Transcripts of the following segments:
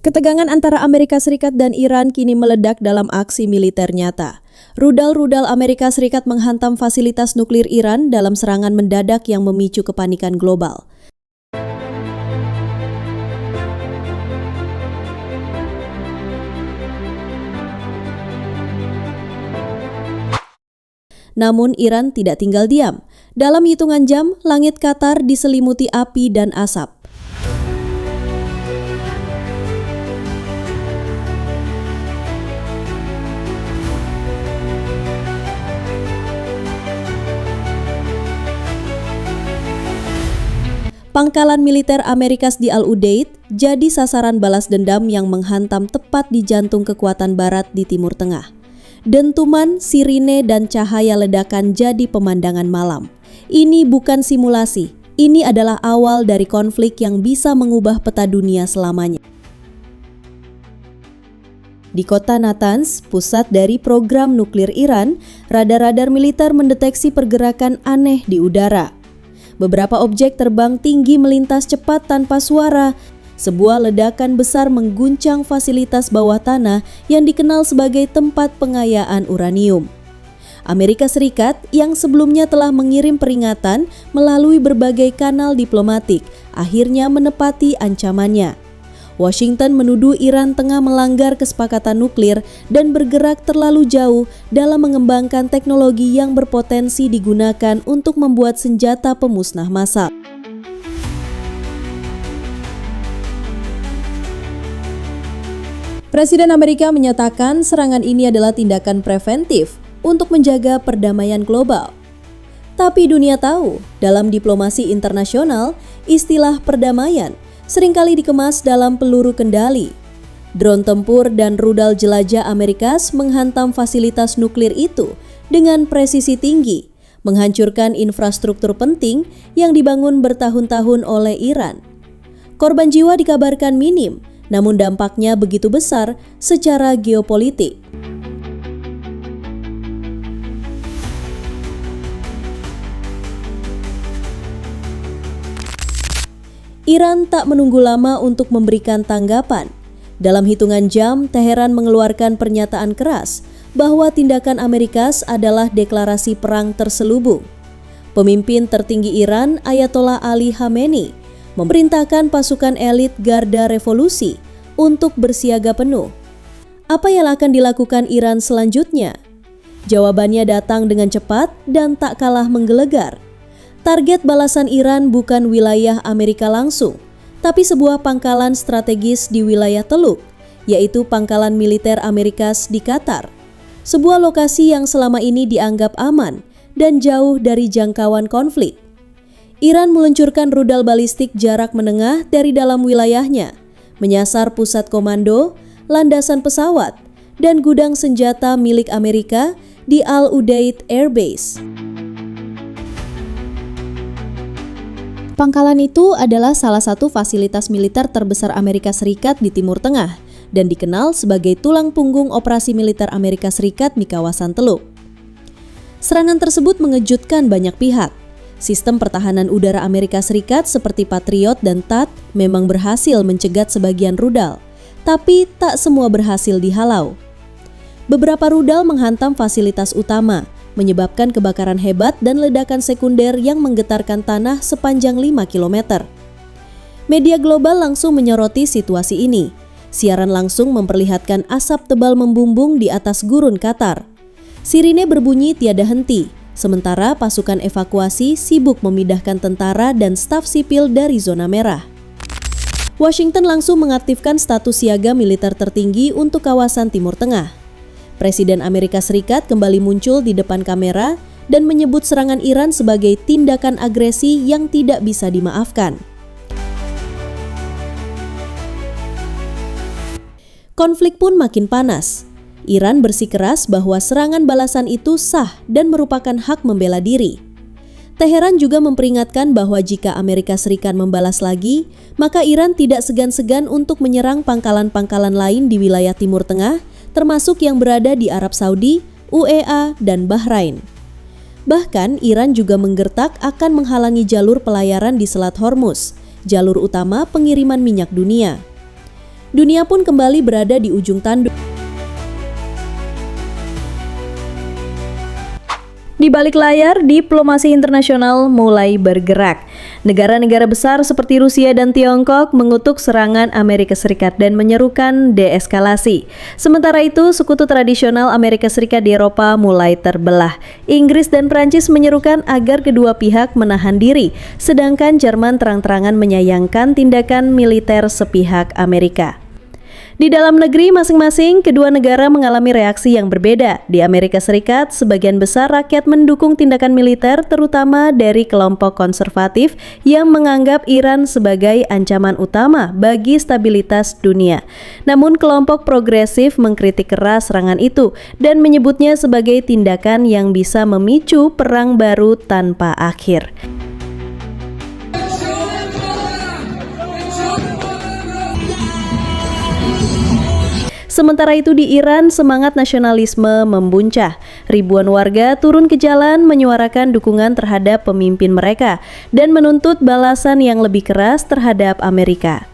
Ketegangan antara Amerika Serikat dan Iran kini meledak dalam aksi militer nyata. Rudal-rudal Amerika Serikat menghantam fasilitas nuklir Iran dalam serangan mendadak yang memicu kepanikan global. Namun Iran tidak tinggal diam. Dalam hitungan jam, langit Qatar diselimuti api dan asap. Pangkalan militer Amerika di Al-Udeid jadi sasaran balas dendam yang menghantam tepat di jantung kekuatan barat di Timur Tengah. Dentuman, sirine, dan cahaya ledakan jadi pemandangan malam. Ini bukan simulasi, ini adalah awal dari konflik yang bisa mengubah peta dunia selamanya. Di kota Natanz, pusat dari program nuklir Iran, radar-radar militer mendeteksi pergerakan aneh di udara. Beberapa objek terbang tinggi melintas cepat tanpa suara. Sebuah ledakan besar mengguncang fasilitas bawah tanah yang dikenal sebagai tempat pengayaan uranium. Amerika Serikat yang sebelumnya telah mengirim peringatan melalui berbagai kanal diplomatik, akhirnya menepati ancamannya. Washington menuduh Iran tengah melanggar kesepakatan nuklir dan bergerak terlalu jauh dalam mengembangkan teknologi yang berpotensi digunakan untuk membuat senjata pemusnah massal. Presiden Amerika menyatakan serangan ini adalah tindakan preventif untuk menjaga perdamaian global. Tapi dunia tahu, dalam diplomasi internasional, istilah perdamaian seringkali dikemas dalam peluru kendali. Drone tempur dan rudal jelajah Amerika menghantam fasilitas nuklir itu dengan presisi tinggi, menghancurkan infrastruktur penting yang dibangun bertahun-tahun oleh Iran. Korban jiwa dikabarkan minim, namun dampaknya begitu besar secara geopolitik. Iran tak menunggu lama untuk memberikan tanggapan. Dalam hitungan jam, Teheran mengeluarkan pernyataan keras bahwa tindakan Amerika adalah deklarasi perang terselubung. Pemimpin tertinggi Iran, Ayatollah Ali Khamenei, memerintahkan pasukan elit Garda Revolusi untuk bersiaga penuh. Apa yang akan dilakukan Iran selanjutnya? Jawabannya datang dengan cepat dan tak kalah menggelegar. Target balasan Iran bukan wilayah Amerika langsung, tapi sebuah pangkalan strategis di wilayah Teluk, yaitu pangkalan militer Amerika di Qatar. Sebuah lokasi yang selama ini dianggap aman dan jauh dari jangkauan konflik. Iran meluncurkan rudal balistik jarak menengah dari dalam wilayahnya, menyasar pusat komando, landasan pesawat, dan gudang senjata milik Amerika di Al-Udeid Air Base. Pangkalan itu adalah salah satu fasilitas militer terbesar Amerika Serikat di Timur Tengah dan dikenal sebagai tulang punggung operasi militer Amerika Serikat di kawasan Teluk. Serangan tersebut mengejutkan banyak pihak. Sistem pertahanan udara Amerika Serikat seperti Patriot dan THAAD memang berhasil mencegat sebagian rudal, tapi tak semua berhasil dihalau. Beberapa rudal menghantam fasilitas utama, menyebabkan kebakaran hebat dan ledakan sekunder yang menggetarkan tanah sepanjang 5 km. Media global langsung menyoroti situasi ini. Siaran langsung memperlihatkan asap tebal membumbung di atas gurun Qatar. Sirine berbunyi tiada henti, sementara pasukan evakuasi sibuk memindahkan tentara dan staf sipil dari zona merah. Washington langsung mengaktifkan status siaga militer tertinggi untuk kawasan Timur Tengah. Presiden Amerika Serikat kembali muncul di depan kamera dan menyebut serangan Iran sebagai tindakan agresi yang tidak bisa dimaafkan. Konflik pun makin panas. Iran bersikeras bahwa serangan balasan itu sah dan merupakan hak membela diri. Teheran juga memperingatkan bahwa jika Amerika Serikat membalas lagi, maka Iran tidak segan-segan untuk menyerang pangkalan-pangkalan lain di wilayah Timur Tengah, termasuk yang berada di Arab Saudi, UEA, dan Bahrain. Bahkan Iran juga menggertak akan menghalangi jalur pelayaran di Selat Hormuz, jalur utama pengiriman minyak dunia. dunia pun kembali berada di ujung tanduk. Di balik layar, diplomasi internasional mulai bergerak. Negara-negara besar seperti Rusia dan Tiongkok mengutuk serangan Amerika Serikat dan menyerukan deeskalasi. Sementara itu, sekutu tradisional Amerika Serikat di Eropa mulai terbelah. Inggris dan Prancis menyerukan agar kedua pihak menahan diri, sedangkan Jerman terang-terangan menyayangkan tindakan militer sepihak Amerika. Di dalam negeri masing-masing, kedua negara mengalami reaksi yang berbeda. Di Amerika Serikat, sebagian besar rakyat mendukung tindakan militer, terutama dari kelompok konservatif yang menganggap Iran sebagai ancaman utama bagi stabilitas dunia. Namun, kelompok progresif mengkritik keras serangan itu dan menyebutnya sebagai tindakan yang bisa memicu perang baru tanpa akhir. Sementara itu di Iran, semangat nasionalisme membuncah. Ribuan warga turun ke jalan menyuarakan dukungan terhadap pemimpin mereka dan menuntut balasan yang lebih keras terhadap Amerika.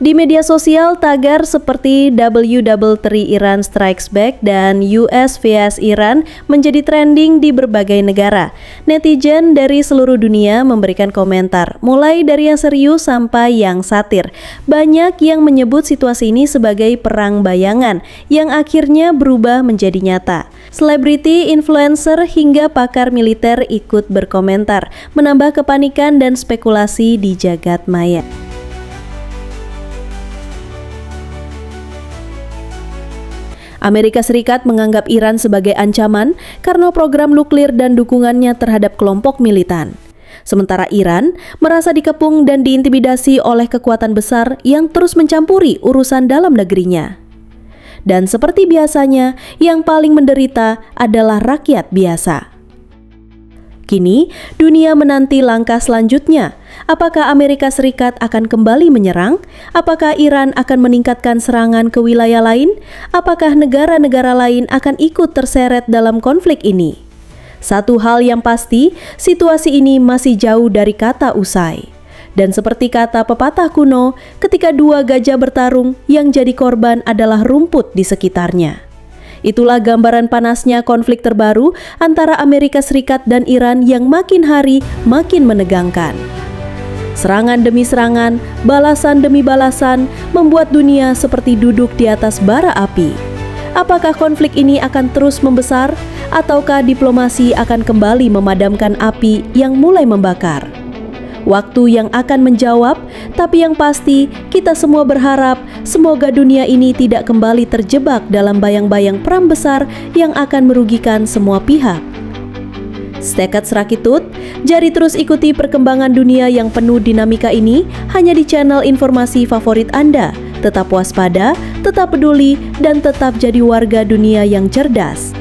Di media sosial, tagar seperti W3 Iran Strikes Back dan US vs Iran menjadi trending di berbagai negara. Netizen dari seluruh dunia memberikan komentar, mulai dari yang serius sampai yang satir. Banyak yang menyebut situasi ini sebagai perang bayangan yang akhirnya berubah menjadi nyata. Selebriti, influencer, hingga pakar militer ikut berkomentar, menambah kepanikan dan spekulasi di jagat maya. Amerika Serikat menganggap Iran sebagai ancaman karena program nuklir dan dukungannya terhadap kelompok militan. Sementara Iran merasa dikepung dan diintimidasi oleh kekuatan besar yang terus mencampuri urusan dalam negerinya. Dan seperti biasanya, yang paling menderita adalah rakyat biasa. Kini, dunia menanti langkah selanjutnya. Apakah Amerika Serikat akan kembali menyerang? Apakah Iran akan meningkatkan serangan ke wilayah lain? Apakah negara-negara lain akan ikut terseret dalam konflik ini? Satu hal yang pasti, situasi ini masih jauh dari kata usai. Dan seperti kata pepatah kuno, ketika dua gajah bertarung, yang jadi korban adalah rumput di sekitarnya. Itulah gambaran panasnya konflik terbaru antara Amerika Serikat dan Iran yang makin hari makin menegangkan. Serangan demi serangan, balasan demi balasan, membuat dunia seperti duduk di atas bara api. Apakah konflik ini akan terus membesar, ataukah diplomasi akan kembali memadamkan api yang mulai membakar? Waktu yang akan menjawab, tapi yang pasti kita semua berharap semoga dunia ini tidak kembali terjebak dalam bayang-bayang perang besar yang akan merugikan semua pihak. Setekat Serakitut, jari terus ikuti perkembangan dunia yang penuh dinamika ini hanya di channel informasi favorit Anda. Tetap waspada, tetap peduli, dan tetap jadi warga dunia yang cerdas.